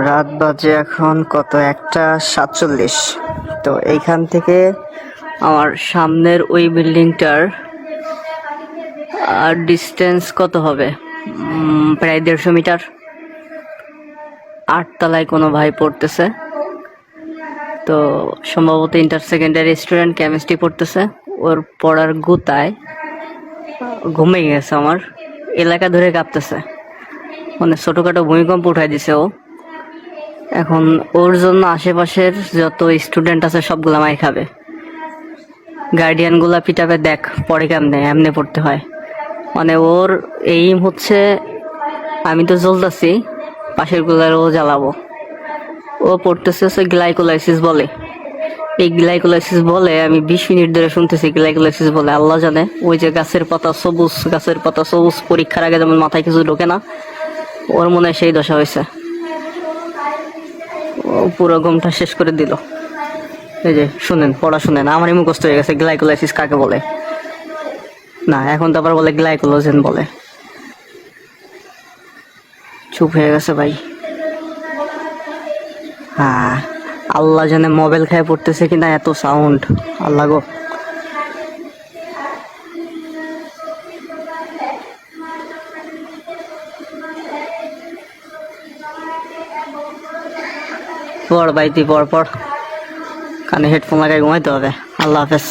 রাত বাজে এখন কত, 1:47। তো এইখান থেকে আমার সামনের ওই বিল্ডিংটার ডিস্টেন্স কত হবে, প্রায় 150 মিটার। 8 তলায় কোনো ভাই পড়তেছে, তো সম্ভবত ইন্টার সেকেন্ডারি স্টুডেন্ট, কেমিস্ট্রি পড়তেছে। ওর পড়ার গুতায় ঘুমিয়ে গেছে, আমার এলাকা ধরে কাঁপতেছে, মানে ছোটোখাটো ভূমিকম্প উঠাই দিছে ও। এখন ওর জন্য আশেপাশের যত স্টুডেন্ট আছে সবগুলা মাই খাবে, গার্ডিয়ানগুলা পিটাবে, দেখ পড়ে কেমনে, এমনি পড়তে হয়। মানে ওর এইম হচ্ছে আমি তো জ্বলতেছি, পাশের গুলার ও জ্বালাবো। ও পড়তেছে হচ্ছে গ্লাইকোলাইসিস বলে। এই গ্লাইকোলাইসিস বলে আমি 20 মিনিট ধরে শুনতেছি গ্লাইকোলাইসিস বলে। আল্লাহ জানে, ওই যে গাছের পাতা সবুজ পরীক্ষার আগে যেমন মাথায় কিছু ঢোকে না, ওর মনে হয় সেই দশা হয়েছে। ও পুরো ঘুমটা শেষ করে দিল। এই যে শুনেন, পড়া শুনেন, আমারই মুখস্থ হয়ে গেছে গ্লাইকোলাইসিস কাকে বলে। না, এখন তো আবার বলে গ্লাইকোলোজেন বলে। চুপ হয়ে গেছে ভাই। হ্যাঁ, আল্লাহ জানে মোবাইল খায় পড়তেছে কিনা, এত সাউন্ড, আল্লাহ গো। পড় ভাই, তুই পড়, কানে হেডফোন লাগাই ঘুমাইতে হবে। আল্লাহ হাফেজ।